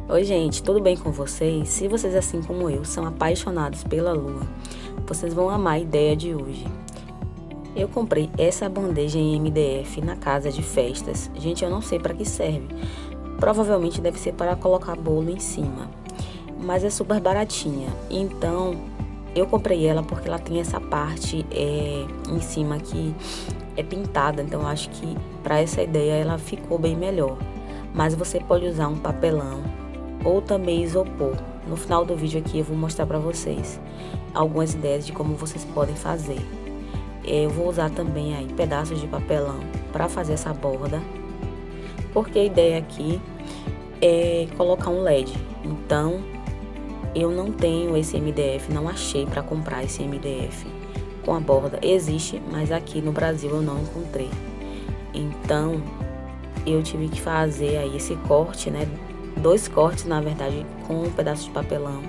Oi, gente, tudo bem com vocês? Se vocês, assim como eu, são apaixonados pela lua, vocês vão amar a ideia de hoje. Eu comprei essa bandeja em MDF na casa de festas. Gente, eu não sei para que serve. Provavelmente deve ser para colocar bolo em cima, mas é super baratinha. Então, eu comprei ela porque ela tem essa parte em cima que é pintada. Então, eu acho que para essa ideia ela ficou bem melhor. Mas você pode usar um papelão ou também isopor. No final do vídeo aqui eu vou mostrar para vocês algumas ideias de como vocês podem fazer. Eu vou usar também aí pedaços de papelão para fazer essa borda, porque a ideia aqui é colocar um LED. Então eu não tenho esse MDF, não achei para comprar esse MDF com a borda. Existe, mas aqui no Brasil eu não encontrei. Então eu tive que fazer aí esse corte, né? 2 cortes, na verdade, com um pedaço de papelão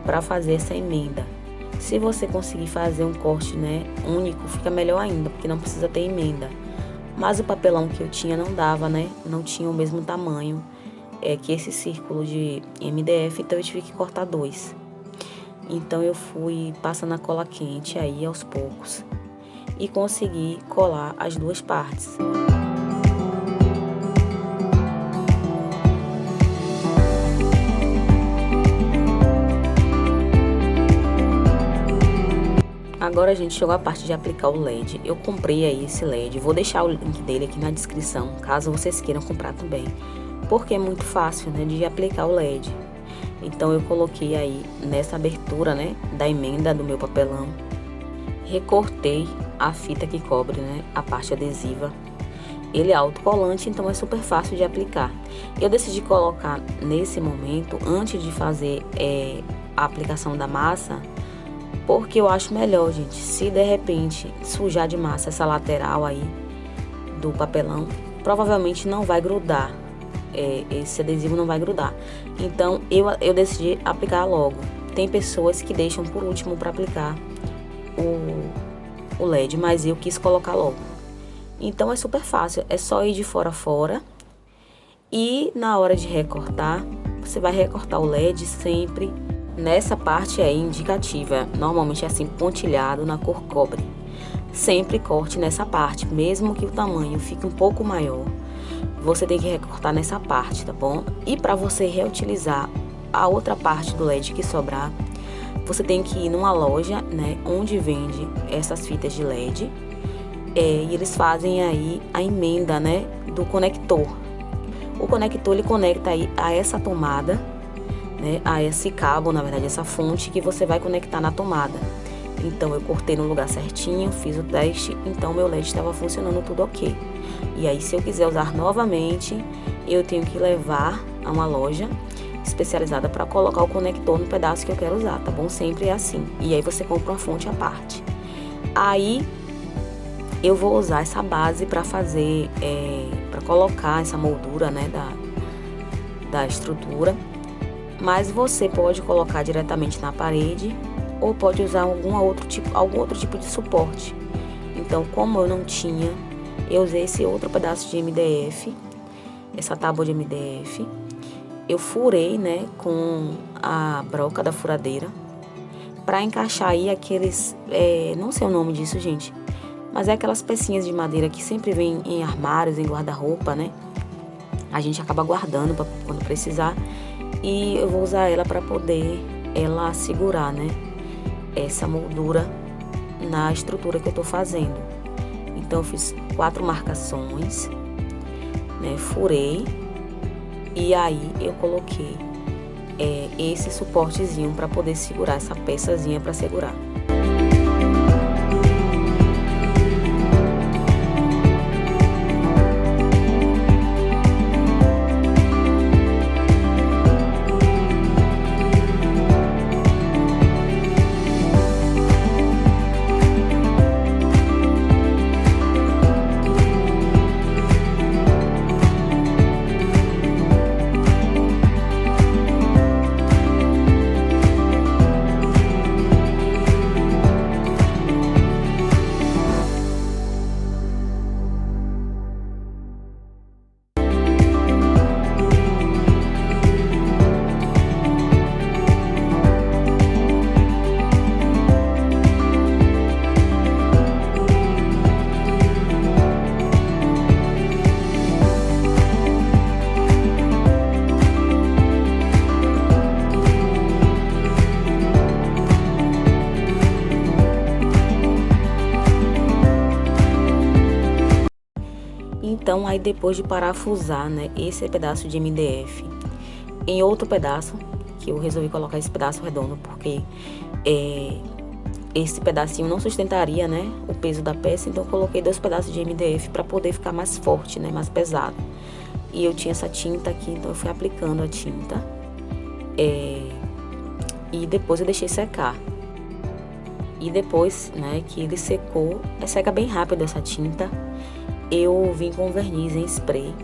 para fazer essa emenda. Se você conseguir fazer um corte, né, único, fica melhor ainda, porque não precisa ter emenda. Mas o papelão que eu tinha não dava, né? Não tinha o mesmo tamanho que esse círculo de MDF, então eu tive que cortar 2. Então eu fui passando a cola quente aí aos poucos e consegui colar as 2 partes. Agora a gente chegou à parte de aplicar o LED. Eu comprei aí esse LED, vou deixar o link dele aqui na descrição, caso vocês queiram comprar também, porque é muito fácil, né, de aplicar o LED. Então eu coloquei aí nessa abertura, né, da emenda do meu papelão, recortei a fita que cobre, né, a parte adesiva. Ele é autocolante, então é super fácil de aplicar. Eu decidi colocar nesse momento, antes de fazer a aplicação da massa, porque eu acho melhor, gente. Se de repente sujar de massa essa lateral aí do papelão, provavelmente não vai grudar. Esse adesivo não vai grudar. Então eu decidi aplicar logo. Tem pessoas que deixam por último para aplicar o LED, mas eu quis colocar logo. Então é super fácil, é só ir de fora a fora. E na hora de recortar, você vai recortar o LED sempre nessa parte aí indicativa, normalmente é assim pontilhado na cor cobre. Sempre corte nessa parte, mesmo que o tamanho fique um pouco maior, você tem que recortar nessa parte, tá bom? E para você reutilizar a outra parte do LED que sobrar, você tem que ir numa loja, né, onde vende essas fitas de LED, e eles fazem aí a emenda, né, do conector. O conector ele conecta aí a essa tomada, né, a esse cabo, na verdade, essa fonte que você vai conectar na tomada. Então eu cortei no lugar certinho, fiz o teste, então meu LED estava funcionando tudo ok. E aí se eu quiser usar novamente, eu tenho que levar a uma loja especializada para colocar o conector no pedaço que eu quero usar, tá bom? Sempre é assim. E aí você compra uma fonte à parte. Aí eu vou usar essa base para fazer, para colocar essa moldura, né, da estrutura. Mas você pode colocar diretamente na parede ou pode usar algum outro tipo de suporte. Então, como eu não tinha, eu usei esse outro pedaço de MDF, essa tábua de MDF. Eu furei, né, com a broca da furadeira para encaixar aí aqueles, não sei o nome disso, gente, mas é aquelas pecinhas de madeira que sempre vem em armários, em guarda-roupa, né? A gente acaba guardando para quando precisar. E eu vou usar ela para poder ela segurar, né, essa moldura na estrutura que eu tô fazendo. Então eu fiz 4 marcações, né, furei e aí eu coloquei esse suportezinho para poder segurar essa peçazinha para segurar. Então, aí depois de parafusar, né, esse pedaço de MDF em outro pedaço, que eu resolvi colocar esse pedaço redondo porque esse pedacinho não sustentaria, né, o peso da peça, então eu coloquei 2 pedaços de MDF para poder ficar mais forte, né, mais pesado. E eu tinha essa tinta aqui, então eu fui aplicando a tinta e depois eu deixei secar. E depois, né, que ele secou, seca bem rápido essa tinta, eu vim com verniz em spray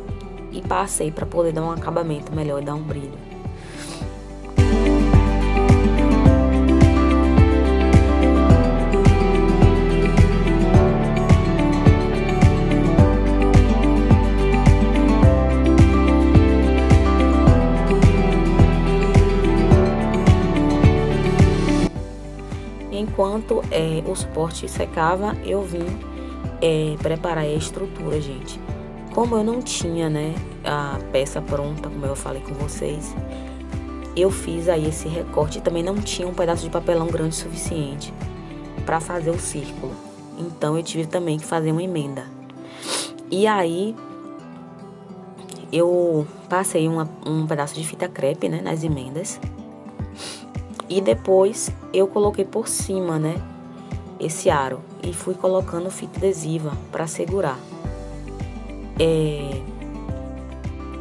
e passei para poder dar um acabamento melhor e dar um brilho. Enquanto o suporte secava, eu vim preparar a estrutura, gente. Como eu não tinha, né, a peça pronta, como eu falei com vocês, eu fiz aí esse recorte. Também não tinha um pedaço de papelão grande o suficiente para fazer o círculo. Então eu tive também que fazer uma emenda. E aí eu passei um pedaço de fita crepe, né, nas emendas. E depois eu coloquei por cima, né, esse aro e fui colocando fita adesiva para segurar.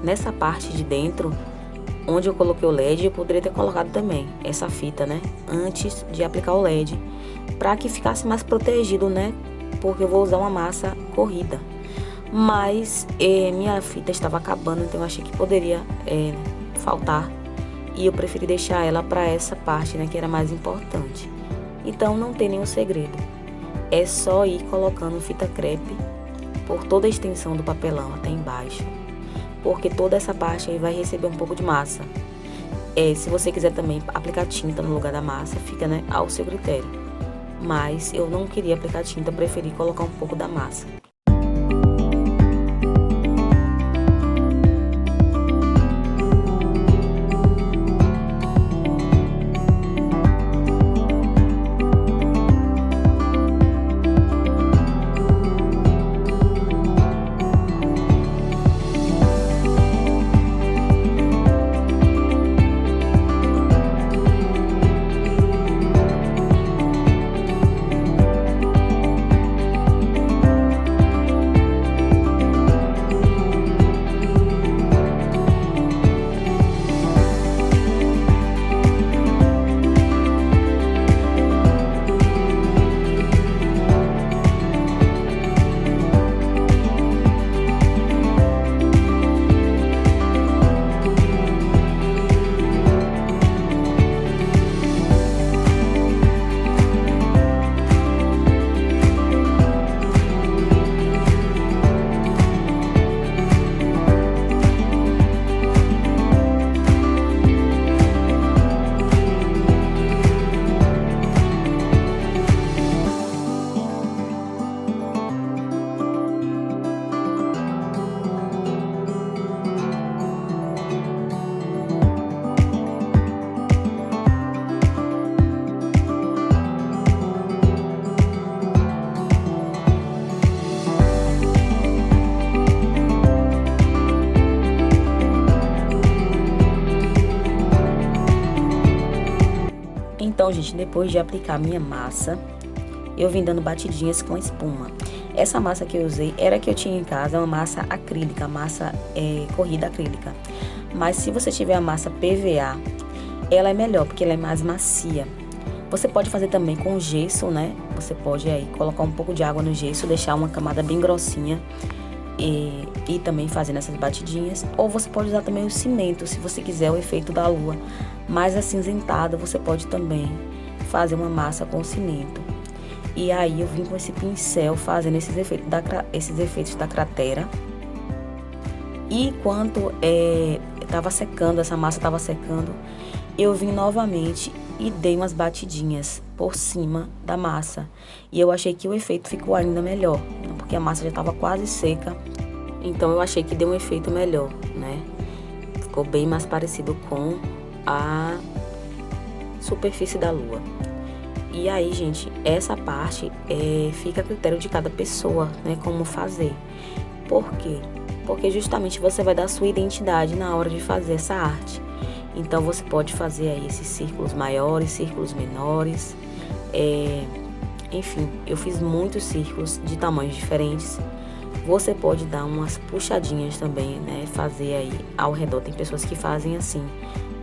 Nessa parte de dentro, onde eu coloquei o LED, eu poderia ter colocado também essa fita, né, antes de aplicar o LED, para que ficasse mais protegido, né, porque eu vou usar uma massa corrida. Mas minha fita estava acabando, então eu achei que poderia faltar. E eu preferi deixar ela para essa parte, né, que era mais importante. Então não tem nenhum segredo. É só ir colocando fita crepe por toda a extensão do papelão até embaixo. Porque toda essa parte aí vai receber um pouco de massa. Se você quiser também aplicar tinta no lugar da massa, fica, né, ao seu critério. Mas eu não queria aplicar tinta, preferi colocar um pouco da massa. Então, gente, depois de aplicar minha massa, eu vim dando batidinhas com espuma. Essa massa que eu usei era a que eu tinha em casa, uma massa acrílica, massa corrida acrílica. Mas se você tiver a massa PVA, ela é melhor, porque ela é mais macia. Você pode fazer também com gesso, né? Você pode aí colocar um pouco de água no gesso, deixar uma camada bem grossinha e também fazendo essas batidinhas. Ou você pode usar também o cimento, se você quiser o efeito da lua mais acinzentada, você pode também fazer uma massa com cimento. E aí eu vim com esse pincel fazendo esses efeitos da cratera. E enquanto tava secando, essa massa estava secando, eu vim novamente e dei umas batidinhas por cima da massa. E eu achei que o efeito ficou ainda melhor, porque a massa já estava quase seca. Então eu achei que deu um efeito melhor, né? Ficou bem mais parecido com a superfície da lua. E aí, gente, essa parte fica a critério de cada pessoa, né? Como fazer. Por quê? porque justamente você vai dar sua identidade na hora de fazer essa arte. Então você pode fazer aí esses círculos maiores, círculos menores, enfim, eu fiz muitos círculos de tamanhos diferentes. Você pode dar umas puxadinhas também, né? Fazer aí ao redor. Tem pessoas que fazem assim,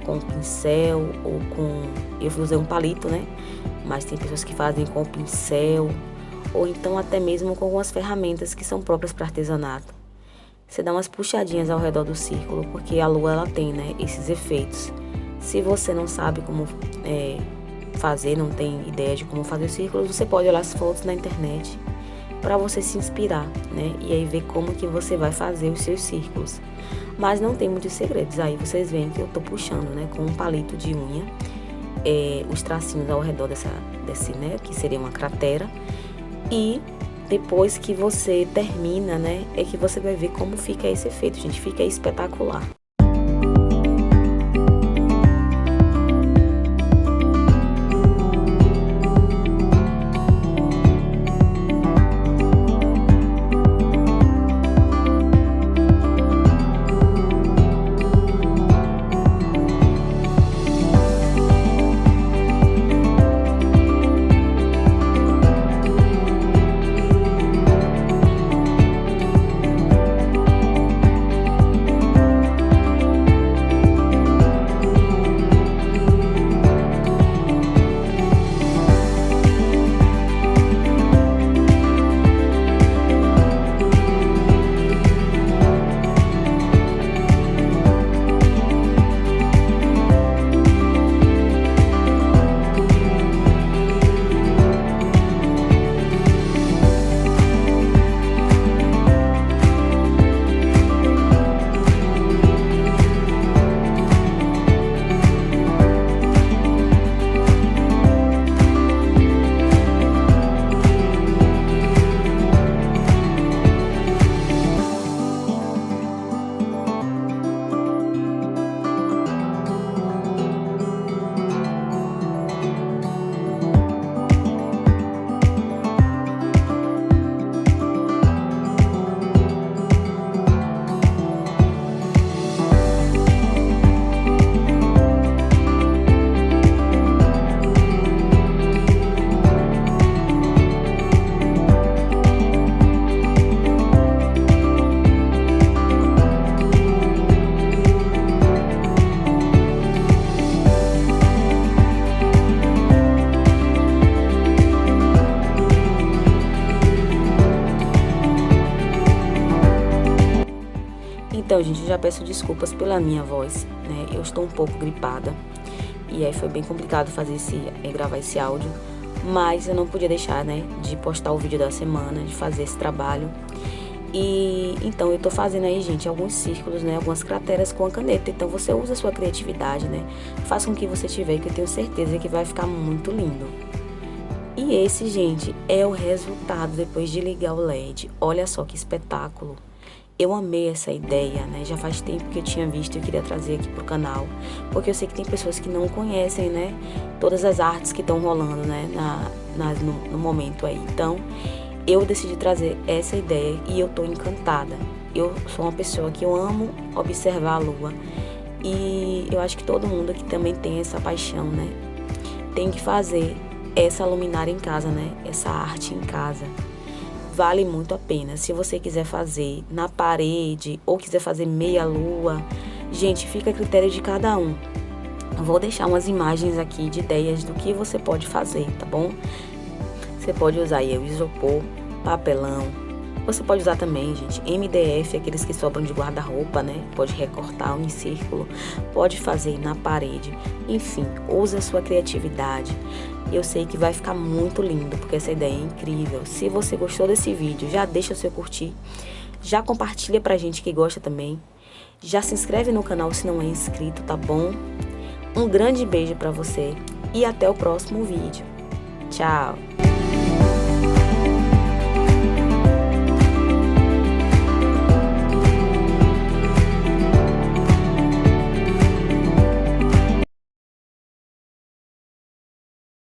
com pincel ou com... Eu usei um palito, né? Mas tem pessoas que fazem com pincel ou então até mesmo com algumas ferramentas que são próprias para artesanato. Você dá umas puxadinhas ao redor do círculo, porque a lua ela tem, né, esses efeitos. Se você não sabe como fazer, não tem ideia de como fazer círculos, você pode olhar as fotos na internet para você se inspirar, né? E aí ver como que você vai fazer os seus círculos. Mas não tem muitos segredos. Aí vocês veem que eu tô puxando, né, com um palito de unha, os tracinhos ao redor desse, né, que seria uma cratera. E depois que você termina, né, é que você vai ver como fica esse efeito, gente. Fica espetacular. Então, gente, eu já peço desculpas pela minha voz, né? Eu estou um pouco gripada e aí foi bem complicado gravar esse áudio, mas eu não podia deixar, né, de postar o vídeo da semana, de fazer esse trabalho. E então eu tô fazendo aí, gente, alguns círculos, né, algumas crateras com a caneta. Então você usa a sua criatividade, né? Faça com que você tiver, que eu tenho certeza que vai ficar muito lindo. E esse, gente, é o resultado depois de ligar o LED. Olha só que espetáculo. Eu amei essa ideia, né? Já faz tempo que eu tinha visto e eu queria trazer aqui pro canal. Porque eu sei que tem pessoas que não conhecem, né? Todas as artes que estão rolando, né? No momento aí. Então, eu decidi trazer essa ideia e eu tô encantada. Eu sou uma pessoa que eu amo observar a lua. E eu acho que todo mundo aqui também tem essa paixão, né? Tem que fazer essa luminária em casa, né? Essa arte em casa. Vale muito a pena. Se você quiser fazer na parede ou quiser fazer meia lua, gente, fica a critério de cada um. Vou deixar umas imagens aqui de ideias do que você pode fazer, tá bom? Você pode usar aí o isopor, papelão. Você pode usar também, gente, MDF, aqueles que sobram de guarda-roupa, né? Pode recortar em círculo, pode fazer na parede. Enfim, use a sua criatividade. Eu sei que vai ficar muito lindo, porque essa ideia é incrível. Se você gostou desse vídeo, já deixa o seu curtir. Já compartilha pra gente que gosta também. Já se inscreve no canal se não é inscrito, tá bom? Um grande beijo pra você e até o próximo vídeo. Tchau!